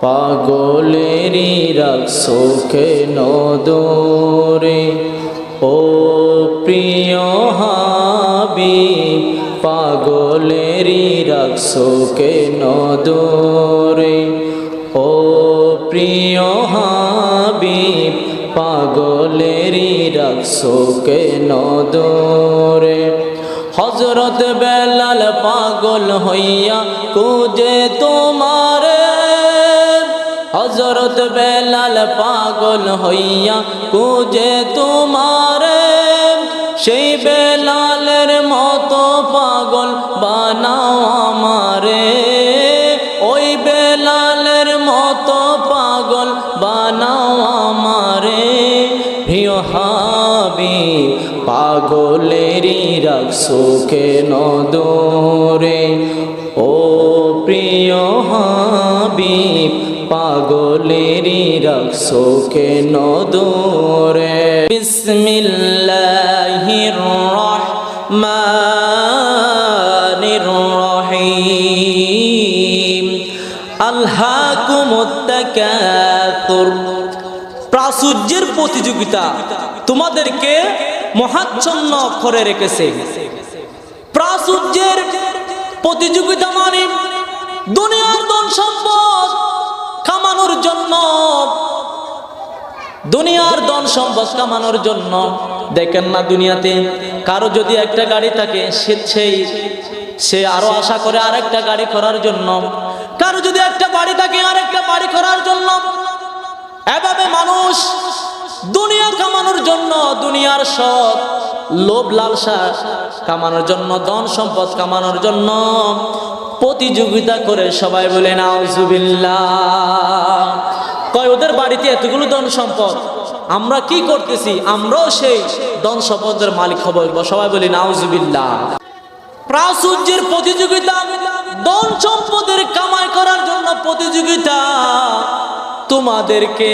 পাগলেরই রাখছো কেন দূরে ও প্রিয় হাবিব, পাগলেরই রাখছো কেন দূরে ও প্রিয় হাবিব, পাগলেরই রাখছো কেন দূরে। হযরত বেলাল পাগল হইয়া খুঁজে তোমারে, হযরত বেলাল পাগল হইয়া খুঁজে তোমারে, সেই বেলালের মতো পাগল বানাও আমারে, ওই বেলালের মতো পাগল বানাও আমারে। প্রিয় হাবিব, পাগলেরই রাখছো কেন দূরে ও প্রিয় হাবিব, পাগলেরই রাখছো কেন দূরে। বিসমিল্লাহির রহমানির রহিম। আলহাকুমুত তাকাসুর, প্রাচুর্যের প্রতিযোগিতা তোমাদেরকে মহাচ্ছন্ন করে রেখেছে। প্রাচুর্যের প্রতিযোগিতা মানে দুনিয়ার ধন সম্পদ কামানোর জন্য, দুনিয়ার ধন সম্পদ কামানোর জন্য। দেখেন না দুনিয়াতে কারো যদি একটা গাড়ি থাকে সে আরো আশা করে আরেকটা গাড়ি করার জন্য, কারো যদি একটা বাড়ি থাকে আরেকটা বাড়ি করার জন্য। এভাবে মানুষ দুনিয়া কামানোর জন্য, দুনিয়ার শখ লোভ লালসা কামানোর জন্য, ধন সম্পদ কামানোর জন্য প্রতিযোগিতা করে। সবাই বলে নাউজুবিল্লাহ। কয় ওদের বাড়িতে এতগুলো ধন সম্পদ, আমরা কি করতেছি? আমরাও সেই ধন সম্পদের মালিক হব। সবাই বলি নাউজুবিল্লাহ। প্রাচুর্যের প্রতিযোগিতা, ধন সম্পদের কামাই করার জন্য প্রতিযোগিতা তোমাদেরকে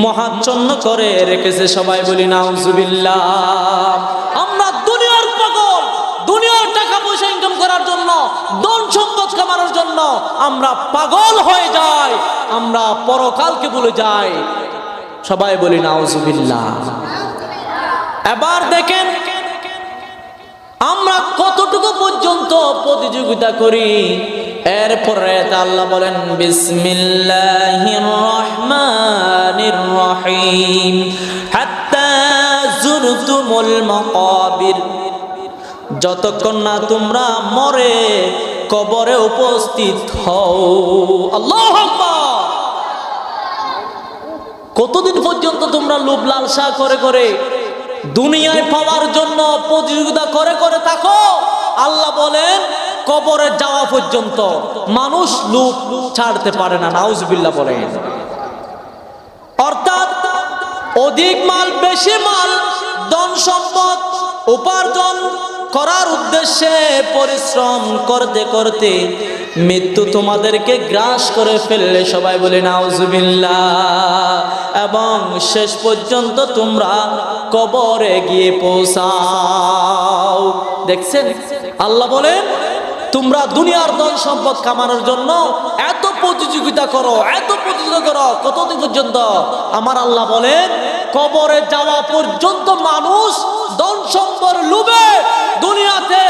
মহাচ্ছন্ন করে রেখেছে। সবাই বলি নাউজুবিল্লাহ। আমরা দুনিয়ার পাগল, দুনিয়ার টাকা পয়সা ইনকাম করার জন্য, ধন সম্পদ কামানোর জন্য আমরা পাগল হয়ে যাই, আমরা পরকালকে ভুলে যাই। সবাই বলি নাউজুবিল্লাহ। এবার দেখেন আমরা কতটুকু পর্যন্ত প্রতিযোগিতা করি। এরপরে আল্লাহ বলেন বিসমিল্লাহির রহমানির রহিম। হাত্তা যুরতুমুল মাকাবির, যতক্ষণ না তোমরা মরে কবরে উপস্থিত হও। আল্লাহু আকবার। কতদিন পর্যন্ত তোমরা লোভ লালসা করে করে দুনিয়ায় পাওয়ার জন্য প্রতিযোগিতা করে করে থাকো? আল্লাহ বলেন কবরে যাওয়া পর্যন্ত মানুষ লোভ ছাড়তে পারে না। নাউজুবিল্লাহ বলেন। অর্থাৎ অধিক মাল, বেশি মাল, ধন সম্পদ উপার্জন করার উদ্দেশ্যে পরিশ্রম করতে করতে মৃত্যু তোমাদেরকে গ্রাস করে ফেললে। সবাই বলে নাউজুবিল্লাহ। এবং শেষ পর্যন্ত তোমরা কবরে গিয়ে পৌঁছাও। দেখছেন আল্লাহ বলেন তোমরা দুনিয়ার ধন সম্পদ কামানোর জন্য এত প্রতিযোগিতা করো, এত প্রতিযোগিতা করো। কতদিন পর্যন্ত? আমার আল্লাহ বলেন কবরে যাওয়া পর্যন্ত মানুষ ধন সম্পদ লোভে দুনিয়াতে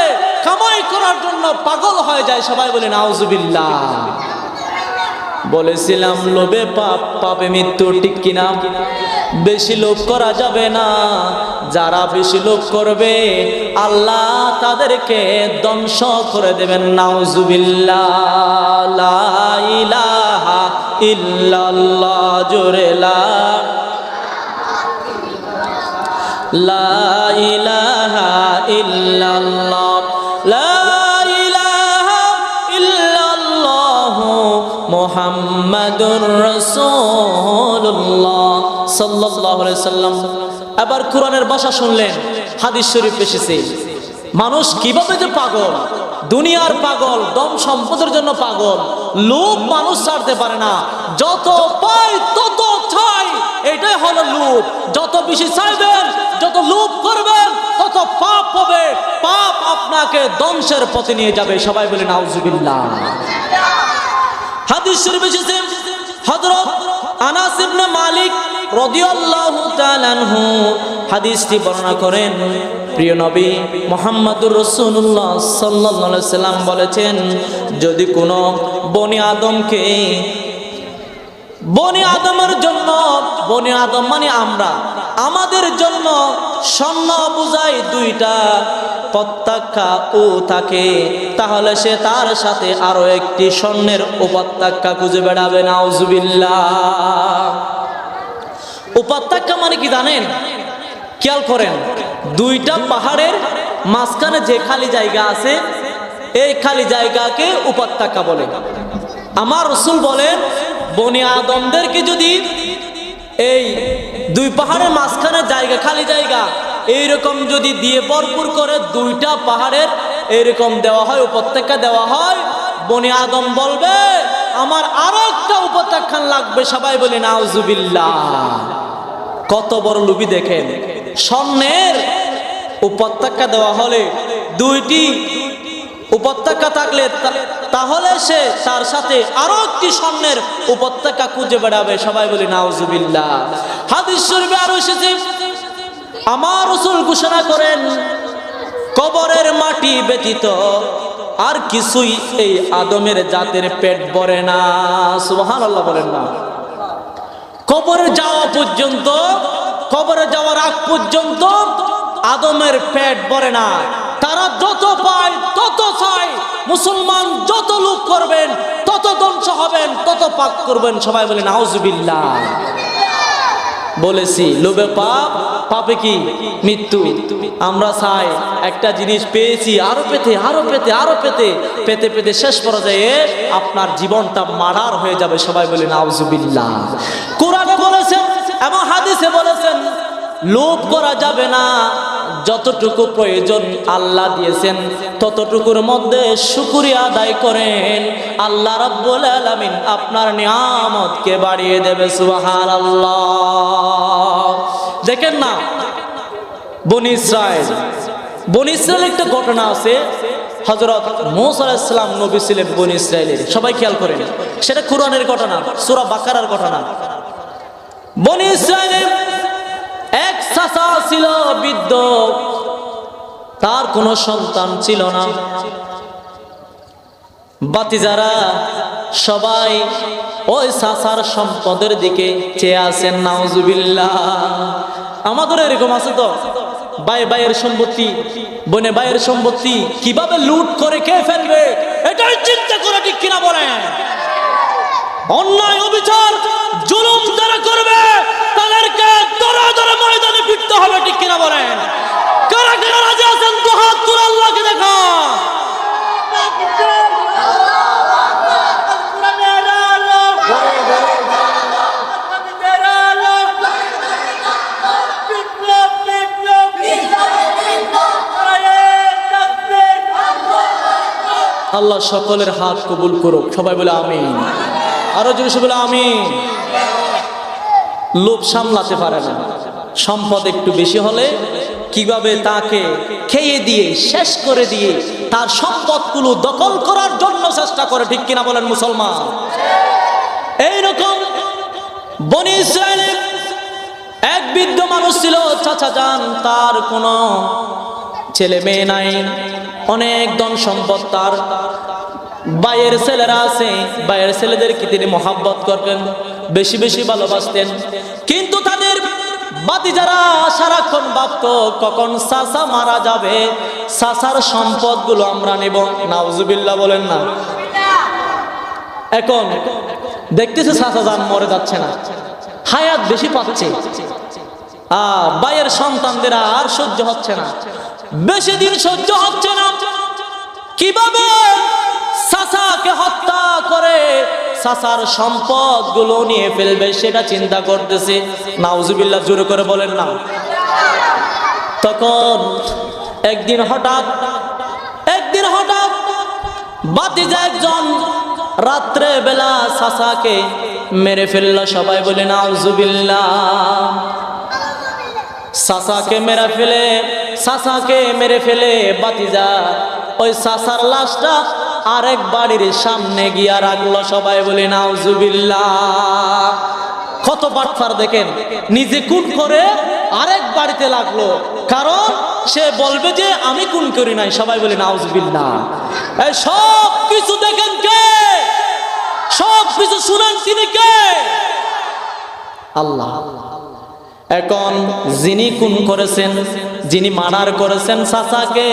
কামাই করার জন্য পাগল হয়ে যায়। সবাই বলে নাউজুবিল্লাহ। বলেছিলাম লোভে পাপ, পাপে মৃত্যু, ঠিক কিনা? বেশি লোভ করা যাবে না। যারা বেশি লোভ করবে আল্লাহ তাদেরকে ধ্বংস করে দেবেন। নাউজুবিল্লাহ। লা ইলাহা ইল্লাল্লাহ, জোরে লা ইলাহা ইল্লাল্লাহ, লা ইলাহা ইল্লাল্লাহ, মুহাম্মাদুর রাসূলুল্লাহ সাল্লাল্লাহু আলাইহি সাল্লাম। এবার কোরআনের ভাষা শুনলেন, হাদিস শরীফ এসেছে মানুষ কিভাবে যে পাগল, দুনিয়ার পাগল, ধন সম্পদের জন্য পাগল, লোভ মানুষ ছাড়তে পারে না। যত পাই তত চাই, এটাই হলো লোভ। যত বেশি চাইবেন, যত লোভ করবেন, তত পাপ হবে। পাপ আপনাকে ধ্বংসের পথে নিয়ে যাবে। সবাই বলে নাউজুবিল্লাহ। হাদিস হাদিস শরীফ এসেছে হযরত আনাস ইবনে মালিক রাদিয়াল্লাহু তাআলা আনহু হাদিসটি বর্ণনা করেন। প্রিয় নবী মুহাম্মদুর রাসূলুল্লাহ সাল্লাল্লাহু আলাইহি সাল্লাম বলেছেন, যদি কোনো বনি আদমের জন্য, বনি আদম মানে আমরা, আমাদের জন্য স্বর্ণ বোঝাই দুইটা পতাকা ও থাকে, তাহলে সে তার সাথে আরো একটি স্বর্ণের উপত্যকা খুঁজে বেড়াবে। নাউজুবিল্লাহ। উপত্যকা মানে কি জানেন? খেয়াল করেন, দুইটা পাহাড়ের মাঝখানে যে খালি জায়গা আছে, এই খালি জায়গাকে উপত্যকা বলে। আমার রাসূল বলেন, বনি আদমদেরকে যদি এই দুই পাহাড়ের মাঝখানে জায়গা, খালি জায়গা এইরকম যদি দিয়ে ভরপুর করে দুইটা পাহাড়ের এইরকম দেওয়া হয়, উপত্যকা দেওয়া হয়, বনি আদম বলবে আমার আরো একটা উপত্যকা লাগবে। সবাই বলে নাউজুবিল্লাহ। কত বড় লোভী দেখেন! স্বর্ণের উপত্যকা দেওয়া হলে, দুইটি উপত্যকা থাকলে তাহলে সে তার সাথে আরো একটি স্বর্ণের উপত্যকা খুঁজে বেড়াবে। সবাই বলি নাউজুবিল্লাহ। হাদিস শরীফে আরো এসেছে, আমার রাসূল ঘোষণা করেন, কবরের মাটি ব্যতীত আর কিছুই এই আদমের জাতের পেট ভরে না। সুবহানাল্লাহ বলেন না। কবরে যাওয়া পর্যন্ত, কবরে যাওয়ার আগ পর্যন্ত আদমের পেট ভরে না। তারা যত পায় তত চায়, মুসলমান যত লোভ করবেন তত ধ্বংস হবেন, তত পাপ করবেন। সবাই বলে নাউজুবিল্লাহ। বলেছি লোভে পাপ, পাপে কি মৃত্যু। আমরা চাই একটা জিনিস পেয়েছি আরো পেতে, আরো পেতে, আরো পেতে, পেতে পেতে শেষ পর্যায়ে আপনার জীবনটা মার্ডার হয়ে যাবে। সবাই বলে নাউজুবিল্লাহ। কোরআনে বলেছেন এবং হাদিসে বলেছেন, লোভ করা যাবে না। যতটুকু প্রয়োজন আল্লাহ দিয়েছেন ততটুকুর মধ্যে শুকরিয়া আদায় করেন, আল্লাহ রাব্বুল আলামিন আপনার নিয়ামতকে বাড়িয়ে দেবে। সুবহানাল্লাহ। দেখেন না, বনি ইসরাইল একটা ঘটনা আছে। হযরত মূসা আলাইহিস সালাম নবী ছিলেন বনি ইসরাইলের। সবাই খেয়াল করেন, সেটা কোরআনের ঘটনা, সূরা বাকারার ঘটনা। বনি ইসরাইলের এক চাচা ছিল বৃদ্ধ, তার কোনো সন্তান ছিল না। বাতিজারা সবাই ওই চাচার সম্পদের দিকে চেয়ে আছেন। নাউজুবিল্লাহ। আমাদের এরকম আছে তো, ভাইয়ের সম্পত্তি, বোনে ভাইয়ের সম্পত্তি কিভাবে লুট করে কে ফেলবে, এটাই চিন্তা করে, ঠিক কিনা বলেন? অন্যায় অবিচার জুলুম যারা করবে তাদেরকে দরা দরা ময়দানে ফিরতে হবে, ঠিক কিনা বলেন? কারা কারা রাজি আছেন তো হাত তুলে আল্লাহকে দেখা। আল্লাহ সকলের হাত কবুল করুক। সবাই বলে আমিন। আরো জোরে বলে আমিন। লোভ সামলাতে পারে না, সম্পদ একটু বেশি হলে কিভাবে তাকে খেয়ে দিয়ে শেষ করে দিয়ে তার সম্পদগুলো দখল করার জন্য চেষ্টা করে, ঠিক কিনা বলেন মুসলমান? এইরকম বনি ইসরাইলের এক বৃদ্ধ মানুষ ছিল, চাচা যান, তার কোনো ছেলে মেয়ে নাই, অনেক ধন সম্পদ তার। ভাইয়ের ছেলেরা আছে, ভাইয়ের ছেলেদেরকে তিনি মহাব্বত করতেন, বেশি বেশি ভালোবাসতেন। কিন্তু তাদের বাতিজারা সারাক্ষণ ভাবতো কখন চাচা মারা যাবে, চাচার সম্পদগুলো আমরা নেব। নাউজুবিল্লাহ বলেন না। এখন দেখতেছে চাচা যান মরে যাচ্ছে না, হায়াত বেশি পাচ্ছে, ভাইয়ের সন্তানদের আর সহ্য হচ্ছে না, বেশি দিন সহ্য হচ্ছে না। কিভাবে চাচাকে হত্যা করে চাচার সম্পদ গুলো নিয়ে ফেলবে সেটা চিন্তা করতেছে। নাউজুবিল্লাহ জোরে করে বলেন না। তখন একদিন হঠাৎ বাতিজা একজন রাত্রে বেলা চাচাকে মেরে ফেলল। সবাই বলে নাউজুবিল্লাহ। চাচাকে মেরে ফেলে বাতিজা ওই চাচার লাশটা আরেক বাড়ির সামনে গিয়া রাখলো। সবাই বলি নাউজুবিল্লাহ। কত বাটফার দেখেন, নিজে খুন করে আরেক বাড়িতে লাগলো, কারণ সে বলবে যে আমি খুন করি নাই। সবাই বলি নাউজুবিল্লাহ। এই সব কিছু দেখেন কে? সব কিছু শুনেন তিনি কে? আল্লাহ। এখন যিনি খুন করেছেন, যিনি মার্ডার করেছেন চাচাকে,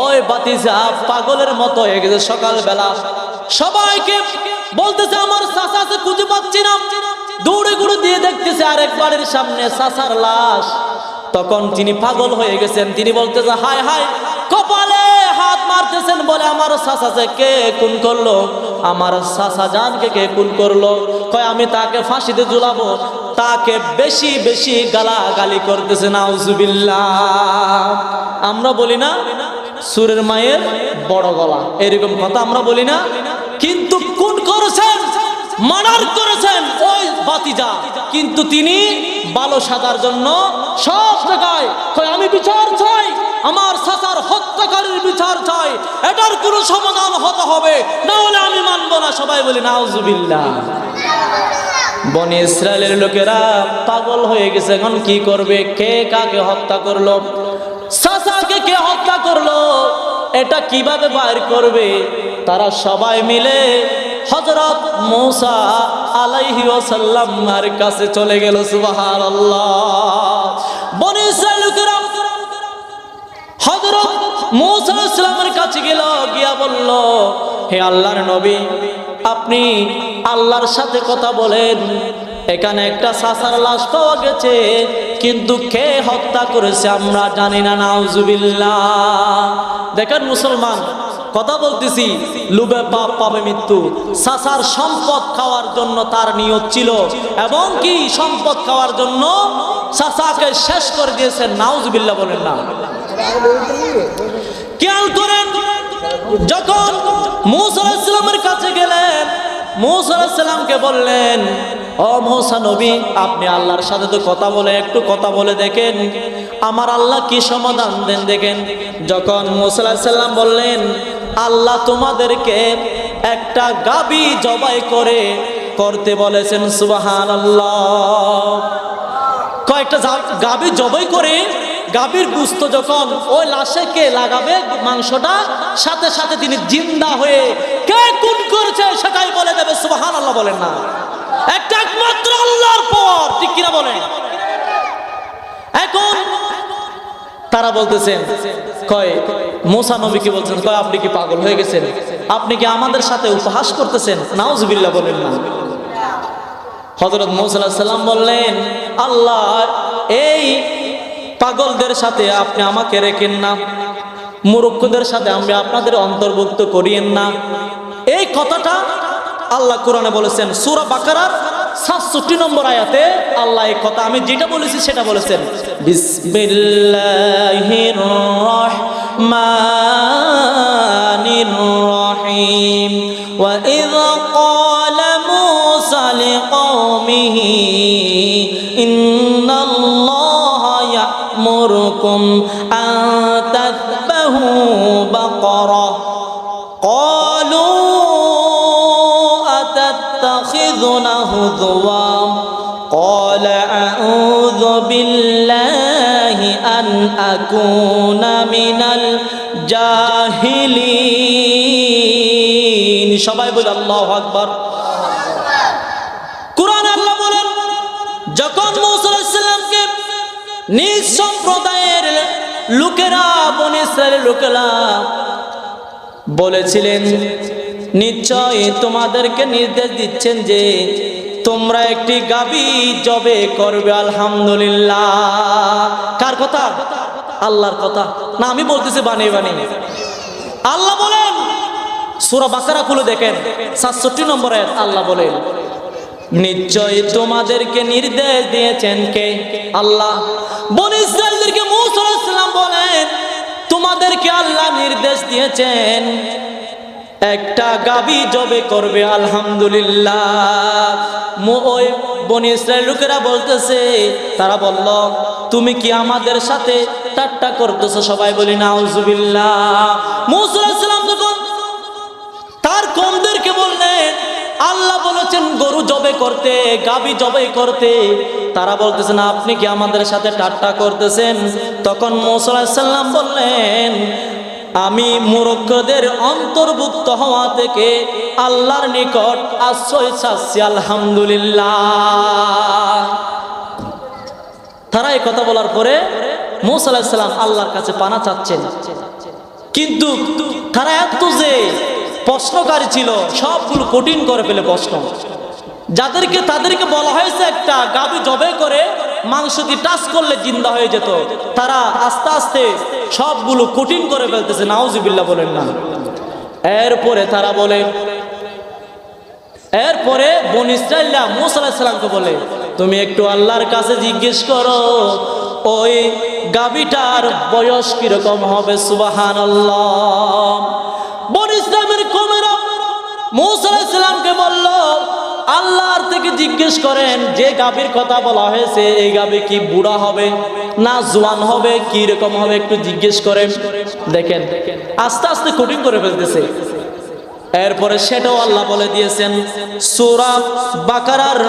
ওই বাতিজা পাগলের মতো হয়ে গেছে। সকালবেলা সবাইকে বলতেছে আমার চাচাকে খুঁজে পাচ্ছি না, দৌড়ে ঘুরে দিয়ে দেখতেছে আরেক বাড়ির সামনে চাচার লাশ। তখন তিনি পাগল হয়ে গেছেন, তিনি বলতেছে হায় হায়, কপালে হাত মারতেছেন, বলে আমার চাচাকে কে খুন করলো? আমার চাচা জানকে কে খুন করলো? কয় আমি তাকে ফাঁসিতে ঝুলাবো। তাকে বেশি বেশি গালাগালি করতেছে। নাউজুবিল্লাহ। আমরা বলি না সুরের মায়ের বড় গলা, এরকম কথা আমরা বলি না? কিন্তু খুন করেছেন, মার্ডার করেছেন ওই বাতিজা, কিন্তু তিনি ভালো সাজার জন্য সব জায়গায় কয় আমি বিচার চাই, আমার চাচার হত্যাকারীর বিচার চাই, এটার কোনো সমাধান হতে হবে, না হলে আমি মানবো না। সবাই বলি নাউজুবিল্লাহ। বনি ইসরায়েলের লোকেরা পাগল হয়ে গেছে, এখন কি করবে? কে কাকে হত্যা করলো? চাচাকে কে হত্যা করলো? এটা কিভাবে বাইর করবে? তারা সবাই মিলে হযরত মূসা আলাইহি ওয়াসাল্লামের কাছে চলে গেল। সুবহানাল্লাহ। বনি ইসরায়েলের লোকেরা হযরত মূসা আলাইহিস সালামের কাছে গেল, গিয়া বলল হে আল্লাহর নবী, আপনি আল্লাহর সাথে কথা বলেন, এখানে একটা চাচার লাশ পাওয়া গেছে, কিন্তু কে হত্যা করেছে আমরা জানি না। নাউজুবিল্লাহ। দেখেন মুসলমান, কথা বলতেছি, লুবে পাপ পাবে মৃত্যু। চাচার সম্পদ খাওয়ার জন্য তার নিয়ত ছিল, এবং কি সম্পদ খাওয়ার জন্য চাচাকে শেষ করে দিয়েছেন। নাউজুবিল্লাহ বলেন না? খেয়াল করেন, যখন মূসা আলাইহিস সালামের কাছে গেলেন, মূসা আলাইহিস সালামকে বললেন ও মূসা নবী, আপনি আল্লাহর সাথে তো কথা বলে, একটু কথা বলে দেখেন আমার আল্লাহ কি সমাধান দেন দেখেন। যখন মূসা আলাইহিস সালাম বললেন আল্লাহ তোমাদেরকে একটা গাবী জবাই করতে বলেছেন। সুবহানাল্লাহ। কয়েকটা গাবী জবাই করে গাভীর গোশত যখন ওই লাশে কে লাগাবে মাংসটা, সাথে সাথে তিনি জিন্দা হয়ে কে খুন করেছে সেটাই বলে দেবে। সুবহানাল্লাহ বলেন না? একটা একমাত্র আল্লাহর পর, ঠিক কিনা বলেন? এখন তারা বলতেছেন, কয় মূসা নবীকে বলছেন, কয় আপনি কি পাগল হয়ে গেছেন? আপনি কি আমাদের সাথে উপহাস করতেছেন? নাউজুবিল্লাহ বলেন না? হযরত মূসা আলাইহিস সালাম বললেন আল্লাহ, এই পাগলদের সাথে আপনি আমাকে রেখেন না, মূর্খদের সাথে আমি আপনাদের অন্তর্ভুক্ত করিয়েন না। এই কথাটা আল্লাহ কোরআনে বলেছেন, সূরা বাকারার ৬৭ নম্বর আয়াতে আল্লাহ এই কথা, আমি যেটা বলেছি সেটা বলেছেন। বিসমিল্লাহির রহমানির রহিম। ওয়া ইয ক্বালা মূসা লিকওমিহি ইন্নাল্লাহা ইয়া'মুরুকুম আন তাযবাহু বাকারা ক্বালু আতাত্তাখিযুনা হুযওয়া ক্বালা আউযু বিল্লাহি আন আকুনা মিনাল জাহিলিন। সবাই বলে আল্লাহু আকবার। কুরআন আল্লাহ বলেন, যখন মূসা আলাইহিস সালামকে নিজ সম্প্রদায়ের লোকেরা, বনী ইসরায়েলের লোকেরা বলেছিলেন নিশ্চয় তোমাদেরকে নির্দেশ দিচ্ছেন যে তোমরা একটি গাভী জবে করবে। আলহামদুলিল্লাহ। কার কথা? আল্লাহর কথা না, আমি বলতেছি বানিয়ে বানিয়ে। আল্লাহ বলেন, সূরা বাকারা খুলে দেখেন ৬৭ নম্বর আয়াত, আল্লাহ বলেন নিশ্চয় তোমাদেরকে নির্দেশ দিয়েছেন কে? আল্লাহ। বনী ইসরাঈলদেরকে মূসা আলাইহিস সালাম বলেন তোমাদেরকে আল্লাহ নির্দেশ দিয়েছেন একটা গাভী জবে করবে। আলহামদুলিল্লাহ। ওই বনী ইসরাঈল লোকেরা বলতেছে, তারা বলল তুমি কি আমাদের সাথে ঠাট্টা করতেছো? সবাই বলি নাউজুবিল্লাহ। মূসা আলাইহিস সালাম যখন বলেছেন গরু জবে করতে, গাবি জবে করতে। তারা বলতেছেন আপনি কি আমাদের সাথে ঠাট্টা করতেছেন? তখন মূসা আলাইহিস সালাম বললেন আমি মূর্খদের অন্তর্ভুক্ত হওয়া থেকে আল্লাহর নিকট আশ্রয় চাচ্ছি, আলহামদুলিল্লাহ। তারা এই কথা বলার পরে মূসা আলাইহিস সালাম আল্লাহর কাছে পানা চাচ্ছেন, কিন্তু তারা এত যে প্রশ্নকারী ছিল, সবগুলো কঠিন করে ফেলে প্রশ্ন। তাদেরকে বলা হয়েছে একটা গাভী জবে করে মাংস দিয়ে টাচ করলে জিন্দা হয়ে যেত, তারা আস্তে আস্তে সবগুলো কঠিন করে ফেলতেছে, নাউজুবিল্লাহ বলেন না। এরপরে বনী ইসরাঈলরা মূসা আলাইহিস সালামকে বলে তুমি একটু আল্লাহর কাছে জিজ্ঞেস করো ওই গাভীটার বয়স কিরকম হবে। সুবহানাল্লাহ। বনী ইসরাঈলের কওমেরা মূসা আলাইহিস সালামকে বলল আল্লাহর থেকে জিজ্ঞেস করেন যে গাভীর কথা বলা হয়েছে এই গাভী কি বুড়া হবে না জওয়ান হবে, কি রকম হবে একটু জিজ্ঞেস করেন। দেখেন আস্তে আস্তে কঠিন করে ফেলতেছে। এরপরে সেটাও আল্লাহ বলে দিয়েছেন সূরা বাকারার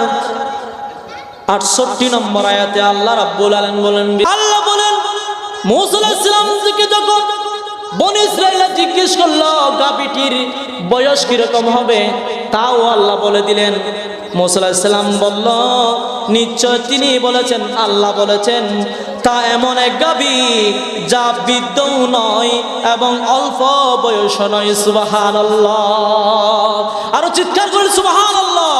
68 নম্বর আয়াতে আল্লাহ রাব্বুল আলামিন বলেন, আল্লাহ বলেন মূসা আলাইহিস সালামকে যখন বনী ইসরাঈল জিজ্ঞেস করলো গাভীটির বয়স কিরকম হবে, তাও আল্লাহ বলে দিলেন। মূসা আলাইহিস সালাম বলল নিশ্চয় তিনি বলেছেন, আল্লাহ বলেছেন তা এমন এক গাভী যা বৃদ্ধও নয় এবং অল্প বয়স নয়। সুবহানাল্লাহ। আরো চিৎকার করে সুবহানাল্লাহ।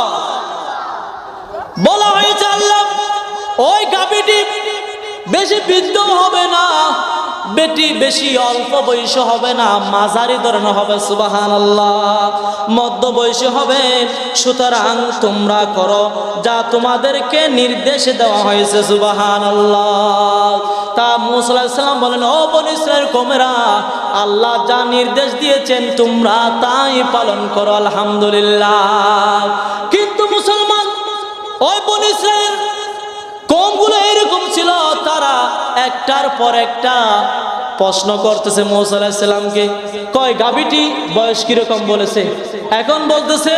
বলা হয়েছে আল্লাহ ওই গাভীটি বেশি বৃদ্ধও হবে না, বেশি অল্প বয়স হবে না, মাঝারি ধরনের হবে। সুবহানাল্লাহ। মধ্য বয়সী হবে। সুতরাং তোমরা করো যা তোমাদেরকে নির্দেশ দেওয়া হয়েছে। সুবহানাল্লাহ। তা মূসা আলাইহিস সালাম বলেন ও বনী ইসরাঈল কওমেরা আল্লাহ যা নির্দেশ দিয়েছেন তোমরা তাই পালন করো, আলহামদুলিল্লাহ। কিন্তু মুসলমান ওই বনী ইসরাঈল কওমগুলো এরকম ছিল, তারা একটার পর একটা প্রশ্ন করতেছে মূসা আলাইহিস সালামকে। কয় গাভীটি বয়স কিরকম বলেছে, এখন বলতেছে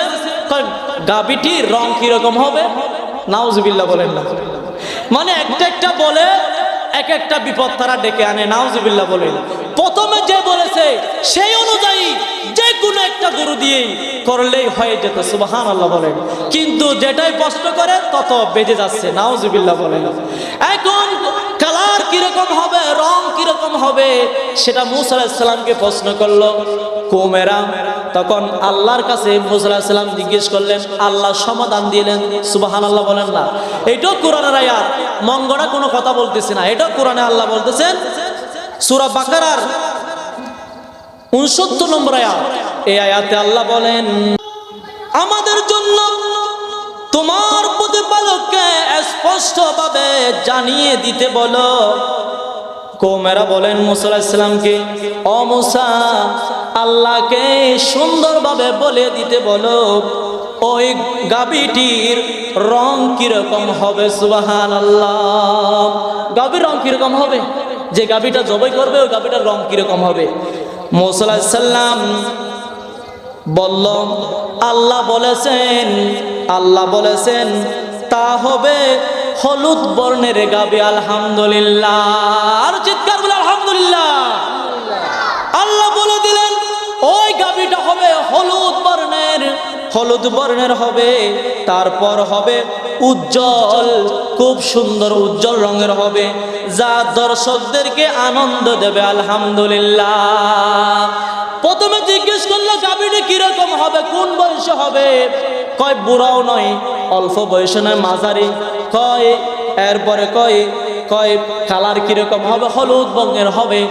গাভীটির রং কিরকম হবে। নাউজুবিল্লাহ বলেন না। মানে একটা বলে এক একটা বিপদ তারা ডেকে আনে। নাউজুবিল্লাহ বলেন। প্রথমে যে বলেছে সেই অনুযায়ী যে কোনো একটা গরু দিয়েই করলেই হয়ে যেত। সুবহানাল্লাহ বলেন। কিন্তু যেটাই প্রশ্ন করে তত বেজে যাচ্ছে। নাউজুবিল্লাহ বলেন। এখন কালার কিরকম হবে, রং কিরকম হবে সেটা মূসা আলাইহিস সালামকে প্রশ্ন করলো কওমেরা। তখন আল্লাহর কাছে মূসা আলাইহিস সালাম জিজ্ঞেস করলেন, আল্লাহ সমাধান দিলেন। সুবহানাল্লাহ বলেন না। এটাও কোরআনের আয়াত, মঙ্গড়া কোনো কথা বলতেছি না, এটাও কোরআনে আল্লাহ বলতেছেন সূরা বাকারার 69 নম্বর আয়াত। এই আয়াতে আল্লাহ বলেন আমাদের জন্য তোমার প্রতিপালককে স্পষ্টভাবে জানিয়ে দিতে বলো। কওমেরা বলেন মূসা আলাইহিস সালামকে ও মূসা আল্লাহকে সুন্দরভাবে বলে দিতে বলো ওই গাভীটির রং কিরকম হবে। সুবহানাল্লাহ। গাভীর রং কিরকম হবে, যে গাভীটা জবাই করবে ওই গাভীটার রং কিরকম হবে। মূসা আলাইহিস সালাম বলল আল্লাহ বলেছেন তা হবে হলুদ বর্ণের গাভী। আলহামদুলিল্লাহ। আর চিৎকার বলে আলহামদুলিল্লাহ। আল্লাহ বলে দিলেন ওই গাভীটা হবে হলুদ বর্ণের হবে। তারপর হবে উজ্জ্বল, খুব সুন্দর উজ্জ্বল রঙের হবে, যা দর্শকদেরকে আনন্দ দেবে। আলহামদুলিল্লাহ। প্রথমে জিজ্ঞেস করলো গাভীটা কিরকম হবে, কোন বয়সে হবে। কয় বুড়াও নয়, অল্প বয়সে নয়, মাঝারি। কয় এরপরে কয় কালার কিরকম হবে, হলুদ রঙের হবে।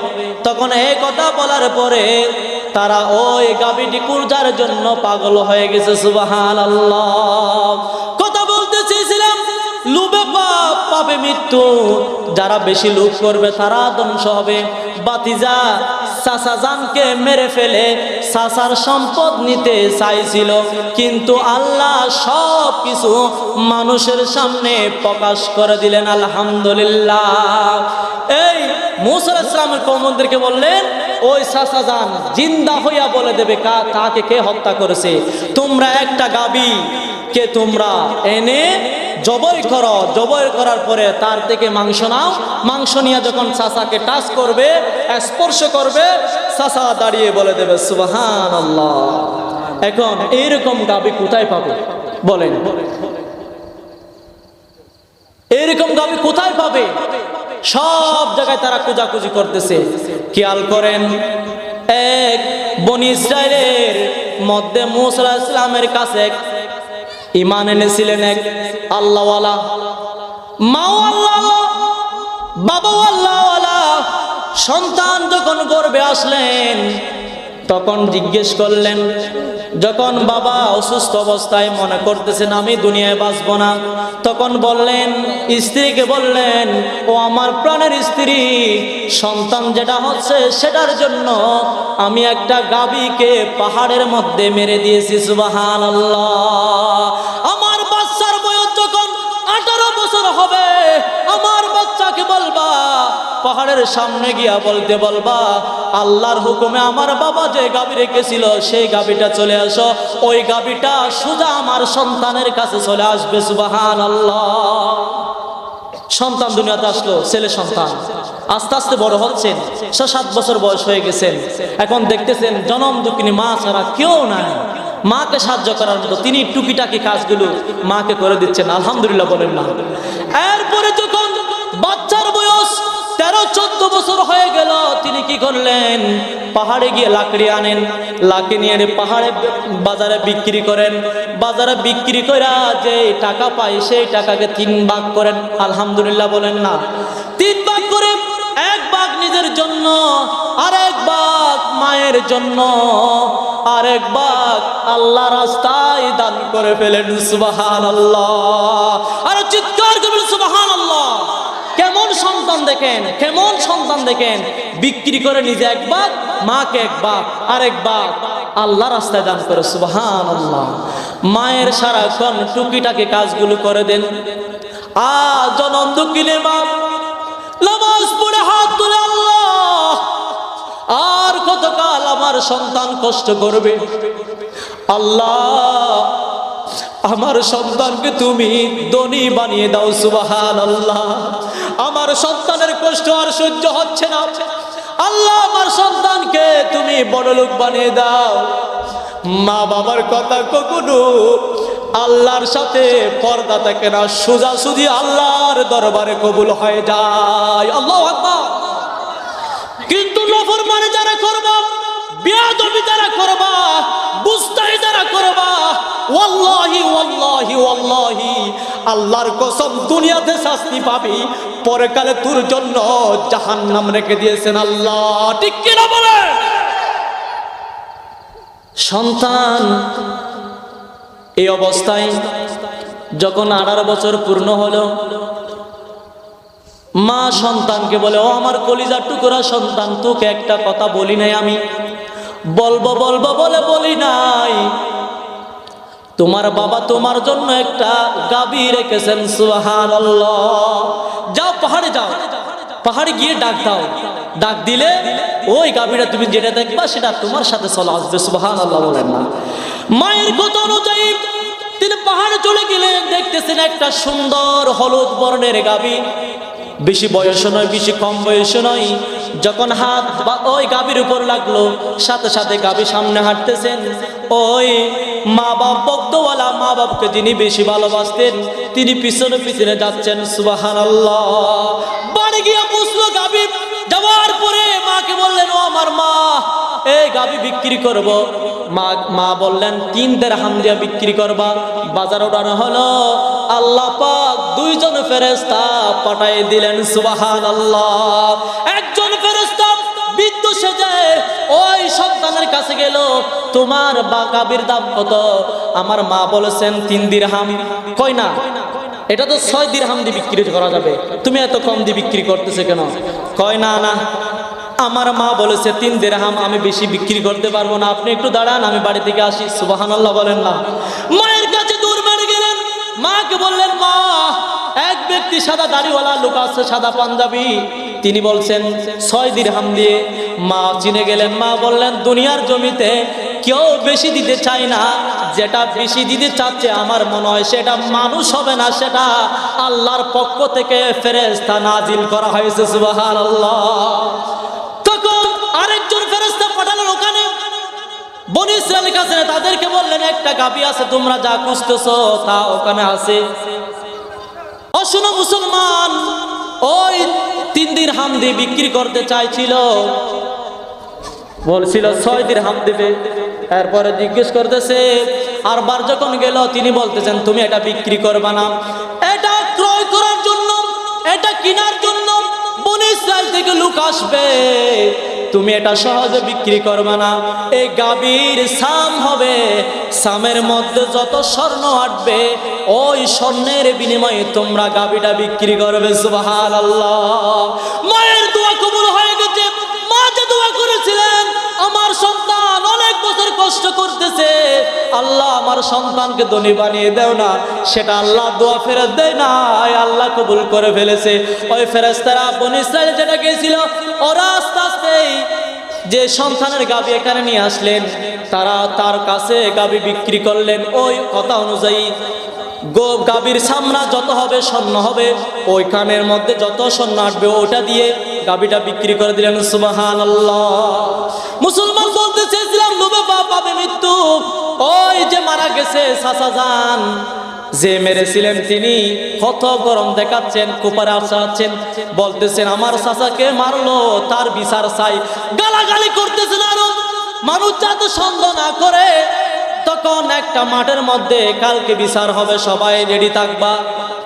তখন এই কথা বলার পরে তারা ওই গাভীটি কুরজার জন্য পাগল হয়ে গেছে। সুবহানাল্লাহ। কথা বলতে চেয়েছিলাম লোভে পাবে মৃত্যু, যারা বেশি লোভ করবে তারা ধ্বংস হবে। বাতিজা চাচাজানকে মেরে ফেলে চাচার সম্পদ নিতে চাইছিল, কিন্তু আল্লাহ সব কিছু মানুষের সামনে প্রকাশ করে দিলেন। আলহামদুলিল্লাহ। এই মূসা আলাইহিস সালামের কওমদেরকে বললেন ওই চাচাজান জিন্দা হইয়া বলে দেবে কাকে কে হত্যা করেছে। তোমরা একটা গাভী কে তোমরা এনে জবাই করো, জবাই করার পরে তার থেকে মাংস নাও, মাংস নিয়ে যখন চাচাকে টাচ করবে, স্পর্শ করবে, চাচা দাঁড়িয়ে বলে দেবে সুবহানাল্লাহ। এখন এইরকম গাবি কোথায় পাবে বলেন? এইরকম গাবি কোথায় পাবে? সব জায়গায় তারা খোঁজাখুঁজি করতেছে। খেয়াল করেন, এক বনি ইসরাইলের মধ্যে মুসা আলাইহিস সালামের কাছে ঈমান এনেছিলেন এক আল্লাহওয়ালা, মাও আল্লাহওয়ালা, বাবাও আল্লাহওয়ালা। সন্তান যখন গর্ভে আসলেন তখন জিজ্ঞেস করলেন, যখন বাবা অসুস্থ অবস্থায় মনে করতেছেন আমি দুনিয়ায় বাঁচবো না, তখন বললেন, স্ত্রীকে বললেন, ও আমার প্রাণের স্ত্রী, সন্তান যেটা হচ্ছে সেটার জন্য আমি একটা গাভীকে পাহাড়ের মধ্যে মেরে দিয়েছি। সুবহানাল্লাহ। আমার বাচ্চার বয়স যখন 18 বছর হবে, আমার বাচ্চাকে বলবা, পাহাড়ের সামনে গিয়া বলতে বলবা, আল্লাহর হুকুমে আমার বাবা যে গাভী রেখেছিল সেই গাভীটা চলে আসো, ওই গাভীটা সোজা আমার সন্তানের কাছে চলে আসবে। সুবহানাল্লাহ। সন্তান দুনিয়াতে আসলো, ছেলে সন্তান, আস্তে আস্তে বড় হচ্ছেন, 6-7 বছর বয়স হয়ে গেছেন। এখন দেখতেছেন জনম দুঃখিনী মা ছাড়া কেউ নাই মাকে সাহায্য করার মতো। তিনি টুকিটাকি কাজগুলো মাকে করে দিচ্ছেন, আলহামদুলিল্লাহ বলেন না। এরপরে যখন বাচ্চার বয়স 13-14 বছর হয়ে গেল, তিনি কি করলেন, পাহাড়ে গিয়ে লাকড়ি আনেন, লাকড়ি নিয়ে পাহাড়ে বাজারে বিক্রি করেন, বাজারে বিক্রি করে যে টাকা পায় সেই টাকাকে 3 ভাগ করেন, আলহামদুলিল্লাহ বলেন না। 3 ভাগ করে 1 ভাগ নিজের জন্য, আরেক ভাগ মায়ের জন্য, আরেক ভাগ আল্লাহ রাস্তায় দান করে ফেলেন। সুবহানাল্লাহ। আর চিৎকার করবেন সুবহানাল্লাহ। কেমন সন্তান দেখেন, কেমন সন্তান দেখেন, বিক্রি করে নিজে 1 ভাগ, মাকে 1 ভাগ, আরেক ভাগ আল্লাহ রাস্তায় দান করে। সুবহানাল্লাহ। মায়ের সারাক্ষণ টুকিটাকি কাজগুলো করে দেন। জনম দুঃখিনী মা নামাজ পড়ে হাত তুলে, আল্লাহ আর কতকাল আমার সন্তান কষ্ট করবে, আল্লাহ আমার সন্তানকে তুমি ধনী বানিয়ে দাও। সুবহানাল্লাহ। আমার সন্তানের কষ্ট আর সহ্য হচ্ছে না, আল্লাহ আমার সন্তানকে তুমি বড়লোক বানিয়ে দাও। মা বাবার কথা কখনো আল্লাহর সাথে পর্দা থাকে না, সোজাসুজি আল্লাহর দরবারে কবুল হয়ে যায়। আল্লাহু আকবার। কিন্তু নাফরমানি যারা করবা, বেয়াদবি যারা করবা, বুঝতাই যারা করবা, ওয়াল্লাহি ওয়াল্লাহি ওয়াল্লাহি আল্লাহর কসম দুনিয়াতে শাস্তি পাবি, পরকালে তোর জন্য জাহান্নাম রেখে দিয়েছেন আল্লাহ। ঠিক কি না বলে? সন্তান এই অবস্থায় যখন 18 বছর পূর্ণ হলো, মা সন্তানকে বলে, ও আমার কলিজার টুকরা সন্তান, তোকে একটা কথা বলি নাই, আমি বলবো বলবো বলে বলি নাই, তোমার বাবা তোমার জন্য একটা গাভী রেখেছেন। সুবহানাল্লাহ। যাও পাহাড়ে যাও, পাহাড়ে গিয়ে ডাক দাও, ডাক দিলে ওই গাভীটা তুমি যেটা দেখবা সেটা তোমার সাথে চলে আসবে। সুবহানাল্লাহ বলেন না। মায়ের কথা অনুযায়ী তিনি পাহাড়ে চলে গেলেন, দেখতেছেন একটা সুন্দর হলুদ বর্ণের গাভী, বেশি বয়স নয়, বেশি কম বয়স নয়। যখন হাত ওই গাভীর উপর লাগলো, সাথে সাথে গাভী সামনে হাঁটতেছেন। ওই মা বাপ ভক্তওয়ালা মা বাপকে যিনি বেশি ভালোবাসতেন তিনি পিছনে পিছনে যাচ্ছেন। সুবহানাল্লাহ। বাড়ি গিয়ে বসলো গাভী, যাওয়ার পরে মাকে বললেন, ও আমার মা, এই গাভী বিক্রি করব। মা বললেন 3 দিরহাম দিয়ে বিক্রি করবা। বাজার ওঠানো হলো, আল্লাহ পাক 2 জন ফেরেশতা পাঠিয়ে দিলেন। সুবহানাল্লাহ। একজন ফেরেশতা বৃদ্ধ সেজে ওই সন্তানের কাছে গেল, তোমার গাভীর দাম কত? আমার মা বলেছেন 3 দিরহাম। কই না, এটা তো 6 দিরহাম দিয়ে বিক্রি করা যাবে, তুমি এত কম দিয়ে বিক্রি করতেছে কেন? কয় না না, আমার মা বলেছে 3 দিরহাম, আমি বেশি বিক্রি করতে পারবো না, আপনি একটু দাঁড়ান, আমি বাড়ি থেকে আসি। সুবহানাল্লাহ বলেন না। মায়ের কাছে দৌড় মেরে গেলেন, মাকে বললেন, মা, এক ব্যক্তি সাদা দাড়িওয়ালা লোক আছে, সাদা পাঞ্জাবি, তিনি বলছেন 6 দিরহাম দিয়ে। মা চিনে গেলেন। মা বললেন, দুনিয়ার জমিতে কেউ বেশি দিতে চায় না। যেটা বেশি দিতে চাচ্ছে আমার মনে হয় সেটা মানুষ হবে না, সেটা আল্লাহর পক্ষ থেকে ফেরেশতা নাজিল করা হয়েছে। সুবহানাল্লাহ। তখন আরেকজন ফেরেশতা পাঠালেন ওখানে বনি ইসরাইলের কাছে, তাদেরকে বললেন একটা গাভী আছে, তোমরা যা খুঁজতেছো তা ওখানে আছে। অশুনো মুসলমান ওই 3 দিরহাম দিয়ে বিক্রি করতে চাইছিল, বলছিল 6 দিরহাম দিবে। এরপরে জিজ্ঞেস করতেছে, আর বার যখন গেল তিনি বলতেছেন তুমি এটা বিক্রি করবা না, এটা ক্রয় করার জন্য, এটা কেনার জন্য বনি ইসরাইল থেকে লোক আসবে, তুমি এটা সহজে বিক্রি করবে না। এই গাভীর সাম হবে, সামের মধ্যে যত স্বর্ণ আসবে ওই স্বর্ণের বিনিময়ে তোমরা গাভীটা বিক্রি করবে। সুবহানাল্লাহ। মায়ের দোয়া কবুল হয়ে গেছে। মা যে দোয়া করেছিলেন আমার সন্তান অনেক বছর কষ্ট করতেছে, আল্লাহ আমার সন্তানকে ধনী বানিয়ে দাও না, সেটা আল্লাহ দোয়া ফেরত দেয় না, আল্লাহ কবুল করে ফেলেছে। ওই ফেরেশতারা বনি ইসরাইল যেটা গিয়েছিল ওরা আস্তে আস্তে যে সন্তানের গাভী এখানে নিয়ে আসলেন, তারা তার কাছে গাভী বিক্রি করলেন। ওই কথা অনুযায়ী গাভীর সামনা যত হবে স্বর্ণ হবে, ওইখানের মধ্যে যত স্বর্ণ আসবে ওটা দিয়ে গাভীটা বিক্রি করে দিলেন। সুবহানাল্লাহ। মুসলমান বলতে চেয়েছিলাম লোভে পাবে মৃত্যু। ওই যে মারা গেছে চাচা যান, যে মেরেছিলেন তিনি কত গরম দেখাচ্ছেন, কুপারে আসাচ্ছেন, বলতেছেন আমার চাচাকে মারলো তার বিচার চাই, গালাগালি করতেছেন। আরো মানুষ যাতে সন্দেহ না করে, তখন একটা মাঠের মধ্যে কালকে বিচার হবে, সবাই রেডি থাকবা।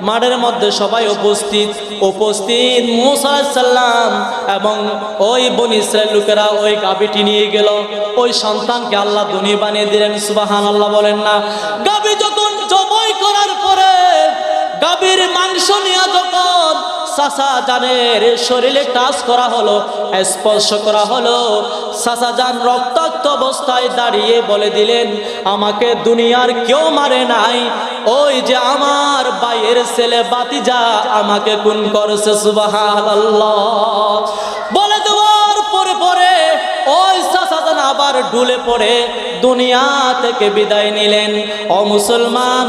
মাঠের মধ্যে সবাই উপস্থিত। মুসা আলাইহিস সালাম এবং ওই বনি ইসরাইল লোকেরা ওই গাভীটি নিয়ে গেল। ওই সন্তানকে আল্লাহ ধনী বানিয়ে দিলেন। সুবহানাল্লাহ বলেন না। গাভী যখন জবাই করার পরে গাভীর মাংস নিয়ে যখন চাচা জানের শরীরে টাচ করা হলো, স্পর্শ করা হলো, চাচা জান রক্তাক্ত অবস্থায় দাঁড়িয়ে বলে দিলেন আমাকে দুনিয়ার কেউ মারে নাই, ওই যে আমার ভাইয়ের ছেলে ভাতিজা আমাকে খুন করেছে। সুবহানাল্লাহ। বলে দেওয়ার পরে পরে ওই চাচা জান আবার ঢুলে পড়ে দুনিয়া থেকে বিদায় নিলেন। ও মুসলমান,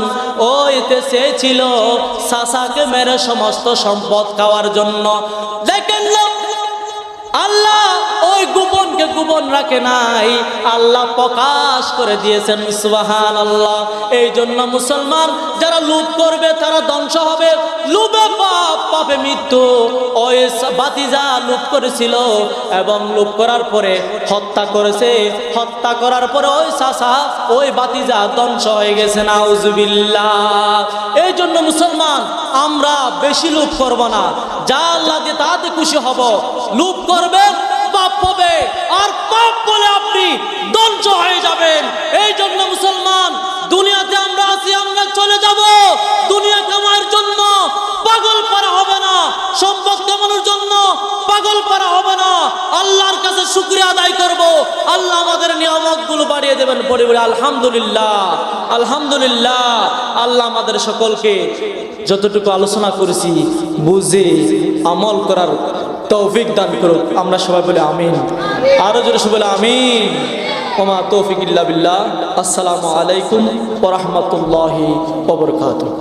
ওইতে চেয়েছিল চাচাকে মেরে সমস্ত সম্পদ খাওয়ার জন্য। দেখেন আল্লাহ ওই গোপনকে গোপন রাখে নাই, আল্লাহ প্রকাশ করে দিয়েছেন। সুবহানাল্লাহ। এই জন্য মুসলমান যারা লোভ করবে তারা ধ্বংস হবে। লোভে পাপ, পাপে মৃত্যু। ওই ভাতিজা লোভ করেছিল এবং লোভ করার পরে হত্যা করেছে, হত্যা করার পরে ওই চাচা ওই ভাতিজা ধ্বংস হয়ে গেছে। নাউজুবিল্লাহ। এই জন্য মুসলমান আমরা বেশি লোভ করব না, যা আল্লাহ দিয়ে তাতে খুশি হব। লোভ করবে পাপ হবে, আর পাপ বলে আপনি ধ্বংস হয়ে যাবেন। এই জন্য মুসলমান দুনিয়াতে আমরা আছি, আমরা চলে যাব। দুনিয়া কামার জন্য পাগল পারা হবে না, সম্পদ কামানোর জন্য পাগল পারা হবে না। আল্লাহর কাছে শুকরিয়া আদায় করব, আল্লাহ আমাদের নিয়ামতগুলো বাড়িয়ে দেবেন। পড়ে বলে আলহামদুলিল্লাহ, আলহামদুলিল্লাহ। আল্লাহ আমাদের সকলকে যতটুকু আলোচনা করেছি বুঝে আমল করার তৌফিক দান করুক। আমরা সবাই বলে আমিন। আরো জোরে সবাই বলে আমিন। ওমা তৌফিক ইল্লা বিল্লাহ। আসসালামু আলাইকুম ওয়া রাহমাতুল্লাহি ওয়া বারাকাতুহু।